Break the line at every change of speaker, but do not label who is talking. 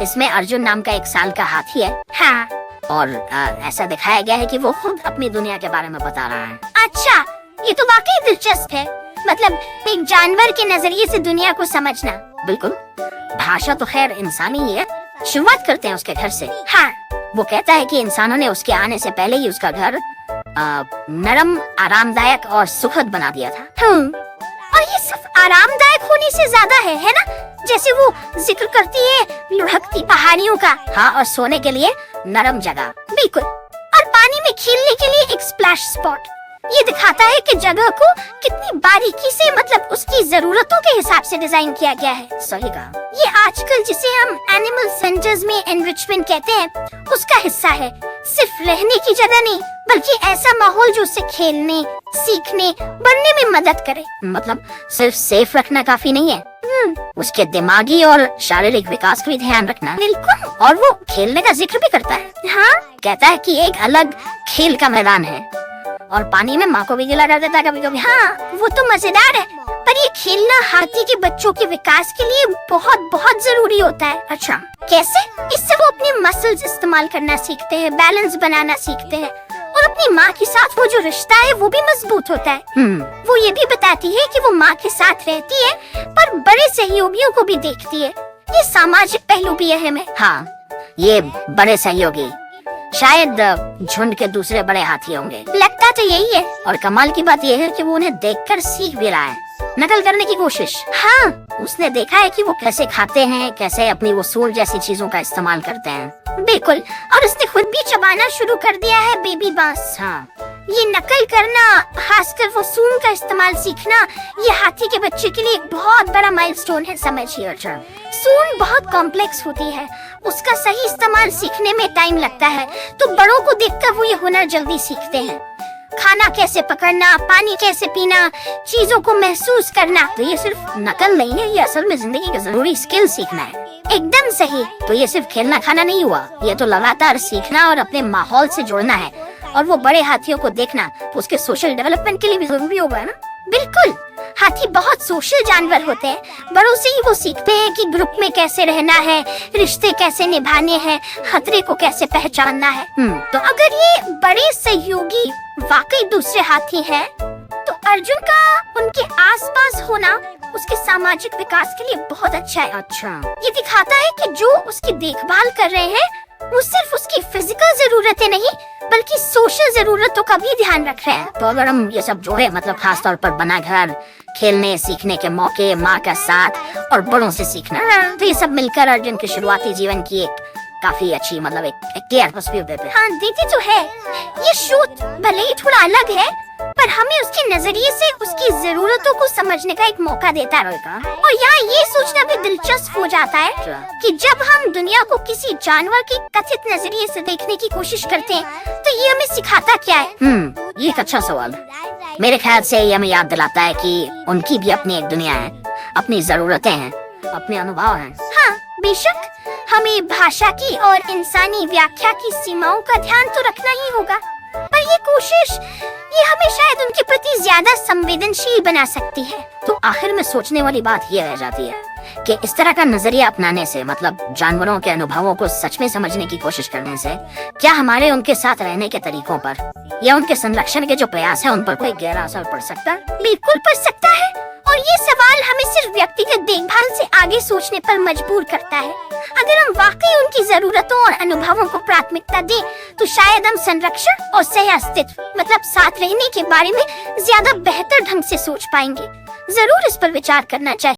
इसमें अर्जुन नाम का 1 साल का हाथी है।
हाँ।
और ऐसा दिखाया गया है कि वो खुद अपनी दुनिया के बारे में बता रहा है।
अच्छा, ये तो वाकई दिलचस्प है। मतलब एक जानवर के नजरिए से दुनिया को समझना।
बिल्कुल। भाषा तो खैर इंसानी ही है। शुरुआत करते हैं उसके घर से।
हाँ।
वो कहता है कि इंसानों ने उसके आने से पहले ही उसका घर नरम, आरामदायक और सुखद बना दिया था।
और ये सिर्फ आरामदायक होने से ज्यादा है ना? जैसे वो जिक्र करती है लुढ़कती पहाड़ियों का।
हाँ, और सोने के लिए नरम जगह।
बिल्कुल। और पानी में खेलने के लिए एक स्प्लैश स्पॉट। ये दिखाता है कि जगह को कितनी बारीकी से, मतलब उसकी जरूरतों के हिसाब से डिजाइन किया गया है।
सही कहा।
ये आजकल जिसे हम एनिमल सेंटर्स में एनरिचमेंट कहते हैं, उसका हिस्सा है। सिर्फ रहने की जगह नहीं, बल्कि ऐसा माहौल जो उसे खेलने, सीखने, बढ़ने में मदद करे।
मतलब सिर्फ सेफ रखना काफी नहीं है, उसके दिमागी और शारीरिक विकास का भी ध्यान रखना।
बिल्कुल।
और वो खेलने का जिक्र भी करता है।
हाँ,
कहता है कि एक अलग खेल का मैदान है और पानी में माँ को भी गिला कर देता है कभी कभी।
हाँ, वो तो मजेदार है। पर ये खेलना हाथी के बच्चों के विकास के लिए बहुत बहुत जरूरी होता है।
अच्छा,
कैसे? इससे वो अपने मसल्स इस्तेमाल करना सीखते हैं, बैलेंस बनाना सीखते हैं, और अपनी माँ के साथ वो जो रिश्ता है वो भी मजबूत होता है। वो ये भी बताती है कि वो माँ के साथ रहती है, पर बड़े सहयोगियों को भी देखती है। ये सामाजिक पहलू भी अहम है।
हाँ, ये बड़े सहयोगी शायद झुंड के दूसरे बड़े हाथी होंगे।
लगता तो यही है।
और कमाल की बात यह है कि वो उन्हें देखकर सीख भी रहा है, नकल करने की कोशिश।
हाँ,
उसने देखा है कि वो कैसे खाते हैं, कैसे अपनी वो सूंड जैसी चीजों का इस्तेमाल करते हैं।
बिल्कुल। और उसने खुद भी चबाना शुरू कर दिया है बेबी बांस।
हाँ,
ये नकल करना, खासकर वो सूंड का इस्तेमाल सीखना, ये हाथी के बच्चे के लिए एक बहुत बड़ा माइलस्टोन है, समझिए। सूंड बहुत कॉम्प्लेक्स होती है, उसका सही इस्तेमाल सीखने में टाइम लगता है, तो बड़ों को देखकर वो ये हुनर जल्दी सीखते हैं। खाना कैसे पकड़ना, पानी कैसे पीना, चीजों को महसूस करना।
तो ये सिर्फ नकल नहीं है, ये असल में जिंदगी का जरूरी स्किल सीखना है।
एकदम सही।
तो ये सिर्फ खेलना खाना नहीं हुआ, ये तो लगातार सीखना और अपने माहौल से जुड़ना है। और वो बड़े हाथियों को देखना उसके सोशल डेवलपमेंट के लिए भी जरूरी होगा ना।
बिल्कुल। हाथी बहुत सोशल जानवर होते हैं। बड़ों से ही वो सीखते हैं कि ग्रुप में कैसे रहना है, रिश्ते कैसे निभाने हैं, खतरे को कैसे पहचानना है। तो अगर ये बड़े सहयोगी वाकई दूसरे हाथी हैं, तो अर्जुन का उनके आसपास होना उसके सामाजिक विकास के लिए बहुत अच्छा है।
अच्छा,
ये दिखाता है कि जो उसकी देखभाल कर रहे हैं वो सिर्फ उसकी फिजिकल जरूरतें नहीं, बल्कि सोशल जरूरतों का भी ध्यान रख रहे हैं।
तो अगर हम ये सब जोड़े, मतलब खास तौर पर बना घर, खेलने सीखने के मौके, माँ का साथ और बड़ों से सीखना, तो ये सब मिलकर अर्जुन के शुरुआती जीवन की एक काफी अच्छी, मतलब एक क्लियर पर्सपेक्टिव देते हैं।
हाँ, देते तो है। ये शो भले ही थोड़ा अलग है, पर हमें उसके नजरिए से उसकी जरूरतों को समझने का एक मौका देता है। और यहाँ ये सोचना भी दिलचस्प हो जाता है कि जब हम दुनिया को किसी जानवर के कथित नजरिए से देखने की कोशिश करते हैं, तो ये हमें सिखाता क्या है?
ये एक अच्छा सवाल है। मेरे ख्याल से ये हमें याद दिलाता है कि उनकी भी अपनी एक दुनिया है, अपनी जरूरतें हैं, अपने अनुभव हैं।
हाँ, बेशक हमें भाषा की और इंसानी व्याख्या की सीमाओं का ध्यान तो रखना ही होगा, पर ये कोशिश ये हमें शायद उनके प्रति ज्यादा संवेदनशील बना सकती है।
तो आखिर में सोचने वाली बात ये रह जाती है कि इस तरह का नजरिया अपनाने से, मतलब जानवरों के अनुभवों को सच में समझने की कोशिश करने से, क्या हमारे उनके साथ रहने के तरीकों पर या उनके संरक्षण के जो प्रयास है उन पर कोई गहरा असर पड़ सकता है?
बिल्कुल पड़ सकता है। और ये सवाल हमें सिर्फ व्यक्तिगत देखभाल से आगे सोचने पर मजबूर करता है। अगर हम वाकई उनकी जरूरतों और अनुभवों को प्राथमिकता दें, तो शायद हम संरक्षण और सह अस्तित्व, मतलब साथ रहने के बारे में ज्यादा बेहतर ढंग से सोच पाएंगे। जरूर इस पर विचार करना चाहिए।